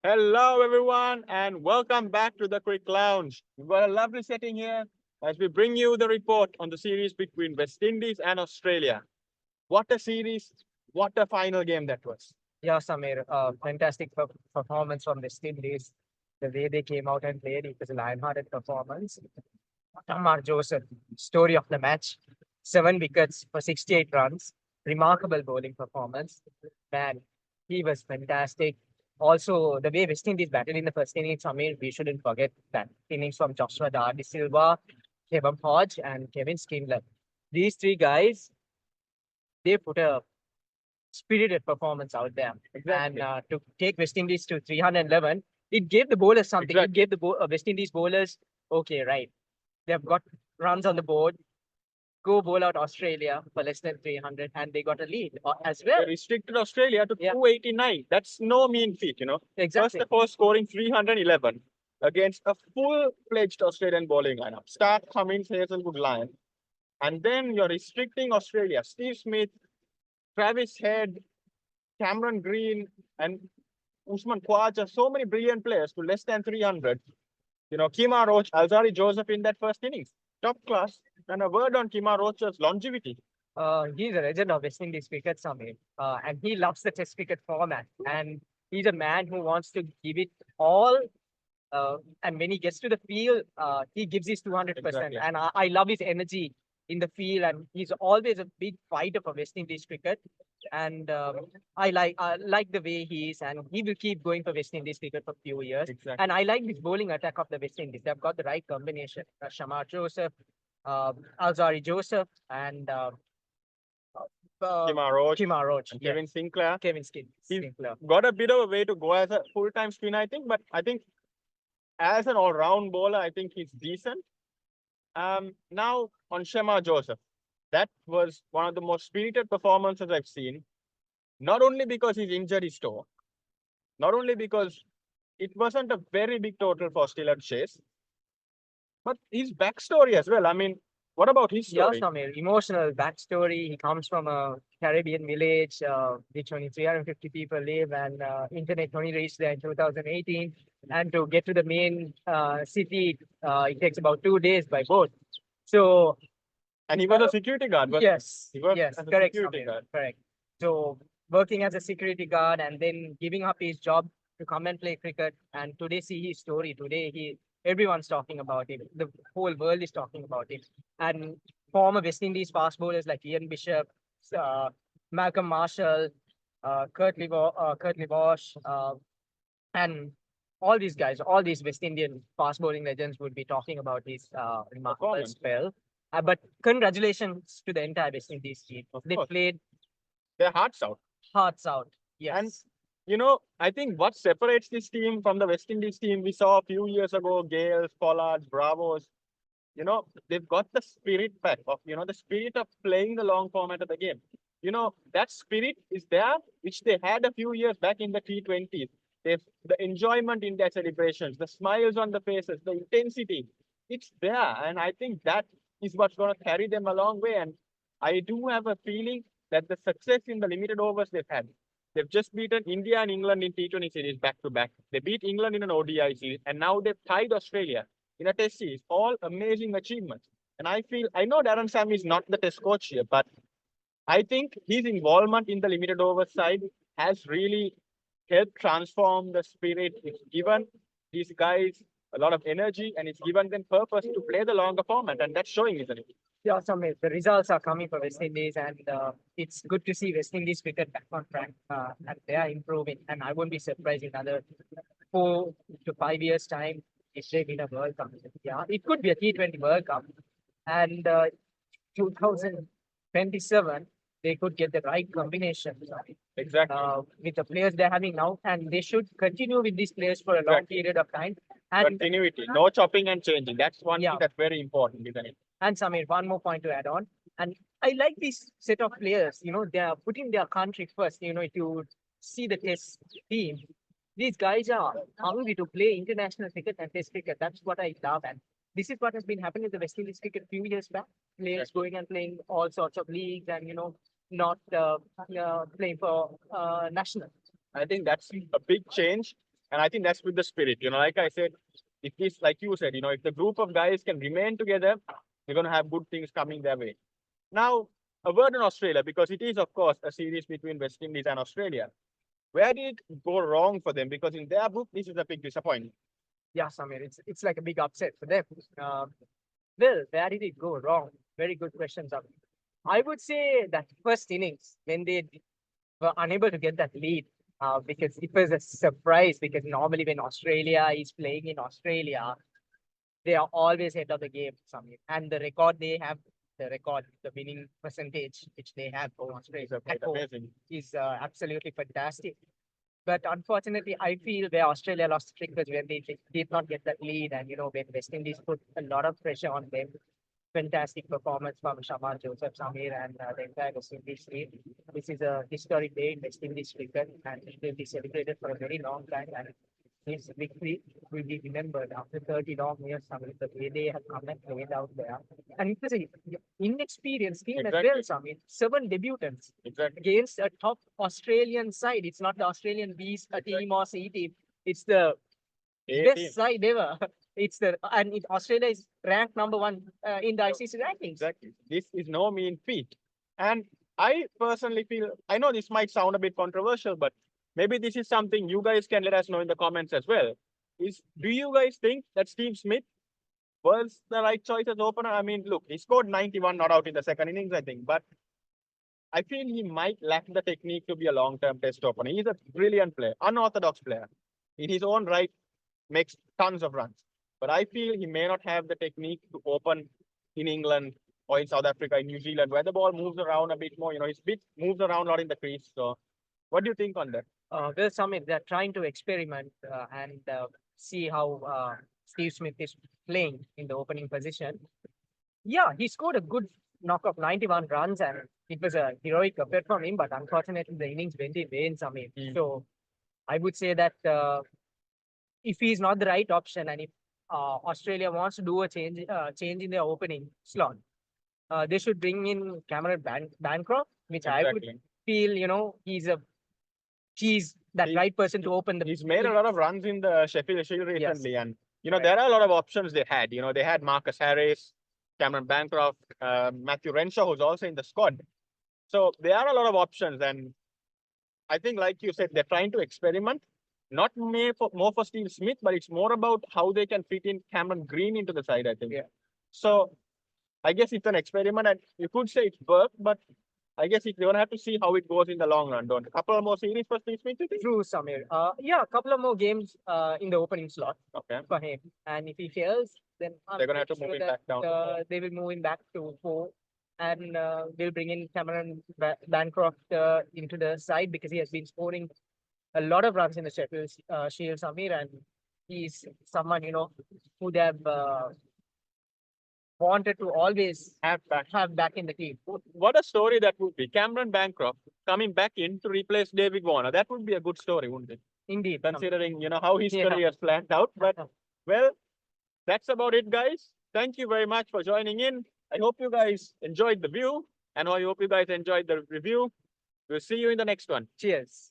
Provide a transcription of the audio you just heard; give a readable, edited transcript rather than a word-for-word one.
Hello, everyone, and welcome back to the Quick Lounge. We've got a lovely setting here as we bring you the report on the series between West Indies and Australia. What a series! What a final game that was. Yeah, Samir, fantastic performance from West Indies. The way they came out and played, it was a lion-hearted performance. Tamar Joseph, story of the match, 7 wickets for 68 runs. Remarkable bowling performance. Man, he was fantastic. Also, the way West Indies batted in the first innings, Samir, we shouldn't forget that innings from Joshua Dardy Silva, Kevin Hodge, and Kevin Skinner. These three guys, they put a spirited performance out there. And Exactly. to take West Indies to 311, it gave the bowlers something. It Exactly. gave the West Indies bowlers, okay, right, they've got runs on the board. Go bowl out Australia for less than 300, and they got a lead as well. They restricted Australia to Yeah. 289. That's no mean feat. Exactly. First of all, scoring 311 against a full-fledged Australian bowling lineup. Stark, Cummins, Hazelwood, Lyon. And then you're restricting Australia. Steve Smith, Travis Head, Cameron Green, and Usman Khawaja, so many brilliant players to less than 300. Kemar Roach, Alzari Joseph in that first innings. Top class. And a word on Kemar Roach's longevity. He's a legend of West Indies cricket, Samir, and he loves the Test cricket format. And he's a man who wants to give it all. And when he gets to the field, he gives his 200%. Exactly. And I love his energy in the field. And he's always a big fighter for West Indies cricket. And I like the way he is, and he will keep going for West Indies cricket for a few years. Exactly. And I like this bowling attack of the West Indies. They've got the right combination: Shamar Joseph, Alzari Joseph, and Kemar Roach, and yeah. Kevin Sinclair. Kevin He's Sinclair. got a bit of a way to go as a full-time spinner, I think. But I think as an all-round bowler, I think he's decent. Now on Shema Joseph, that was one of the most spirited performances I've seen. Not only because he's injured his toe, not only because it wasn't a very big total for still at Chase, but his backstory as well. I mean, what about his Yeah, story? Samir, emotional backstory. He comes from a Caribbean village, which only 350 people live, and internet only reached there in 2018. And to get to the main city, it takes about 2 days by boat. So, And he was a security guard. But yes, he worked yes, as a correct, security Samir, guard. correct. So, working as a security guard and then giving up his job to come and play cricket. And today, see his story. Today, everyone's talking about him. The whole world is talking about him. And former West Indies fast bowlers like Ian Bishop, uh, Malcolm Marshall, Kurt Livosh, and all these guys, all these West Indian fast bowling legends would be talking about his remarkable Performance. spell. But congratulations to the entire West Indies team. Of They course. played Their hearts out. hearts out. Yes. And I think what separates this team from the West Indies team we saw a few years ago, Gales, Pollards, Bravos, they've got the spirit back of, the spirit of playing the long format of the game. That spirit is there, which they had a few years back in the T20s. The enjoyment in their celebrations, the smiles on the faces, the intensity, it's there. And I think that is what's going to carry them a long way. And I do have a feeling that the success in the limited overs they've had, they've just beaten India and England in T20 series back to back. They beat England in an ODI series, and now they've tied Australia in a test series. All amazing achievements. And I know Darren Sam is not the test coach here, but I think his involvement in the limited over side has really helped transform the spirit. It's given these guys a lot of energy, and it's given them purpose to play the longer format, and that's showing, isn't it? Yeah, Samir, the results are coming for West Indies, and it's good to see West Indies cricket back on track, and they are improving. And I won't be surprised in another 4 to 5 years' time if they win a World Cup. Yeah, it could be a T20 World Cup, and 2027 they could get the right combination Exactly. with the players they're having now, and they should continue with these players for a long Exactly. period of time. And Continuity, no chopping and changing. That's one Yeah. thing that's very important, isn't it? And Samir, one more point to add on. And I like this set of players. They are putting their country first. If you see the test team, these guys are hungry to play international cricket and test cricket. That's what I love. And this is what has been happening in the West Indies cricket a few years back. Players going and playing all sorts of leagues and, not playing for national. I think that's a big change. And I think that's with the spirit, like I said, if this, like you said, if the group of guys can remain together, they're going to have good things coming their way. Now, a word on Australia, because it is, of course, a series between West Indies and Australia. Where did it go wrong for them? Because in their book, this is a big disappointment. Yeah, Samir, it's like a big upset for them. Well, where did it go wrong? Very good question, Samir. I would say that first innings, when they were unable to get that lead, because it was a surprise, because normally when Australia is playing in Australia, they are always head of the game, Samir. And the record they have, the winning percentage which they have for Australia It's at home amazing. is absolutely fantastic. But unfortunately, I feel where Australia lost the trick was when they did not get that lead, and when West Indies put a lot of pressure on them. Fantastic performance from Shamar Joseph, Samir, and the entire West Indies team. This is a historic day in West Indies cricket, and it will be celebrated for a very long time. And this victory will be remembered after 30 long years. Samir, the way they have come and played out there, and it was a inexperienced team as well. Samir, 7 debutants Exactly. against a top Australian side. It's not the Australian B's team or C team. It's the best side ever. It's Australia is ranked #1 in the ICC rankings. Exactly. This is no mean feat. And I personally feel, I know this might sound a bit controversial, but maybe this is something you guys can let us know in the comments as well. Do you guys think that Steve Smith was the right choice as opener? I mean, look, he scored 91 not out in the second innings, I think, but I feel he might lack the technique to be a long-term test opener. He's a brilliant player, unorthodox player. In his own right, makes tons of runs. But I feel he may not have the technique to open in England or in South Africa, in New Zealand, where the ball moves around a bit more. His bit moves around a lot in the crease. So what do you think on that? Well, Samir, they're trying to experiment and see how Steve Smith is playing in the opening position. Yeah, he scored a good knock of 91 runs, and it was a heroic effort from him. But unfortunately, the innings went in vain, Samir. So I would say that if he's not the right option, and if Australia wants to do a change in their opening slot, they should bring in Cameron Bancroft, which I would feel, he's that right person to open the. He's made a lot of runs in the Sheffield Shield recently, and there are a lot of options they had. They had Marcus Harris, Cameron Bancroft, Matthew Renshaw, who's also in the squad. So there are a lot of options, and I think, like you said, they're trying to experiment. Not more for Steve Smith, but it's more about how they can fit in Cameron Green into the side, I think. Yeah. So I guess it's an experiment, and you could say it's worked, but I guess you're going to have to see how it goes in the long run, don't you? A couple more series for Steve Smith, you think? True, Samir. Yeah, a couple of more games in the opening slot for him. And if he fails, then they're going to have to move him back down. They will move him back to 4. And we'll bring in Cameron Bancroft into the side, because he has been scoring a lot of runs in the Sheffield Shield, Samir, and he's someone who they have wanted to always have back in the team. What a story that would be! Cameron Bancroft coming back in to replace David Warner. That would be a good story, wouldn't it? Indeed, considering how his career has planned out. But well, that's about it, guys. Thank you very much for joining in. I hope you guys enjoyed the view, and I hope you guys enjoyed the review. We'll see you in the next one. Cheers.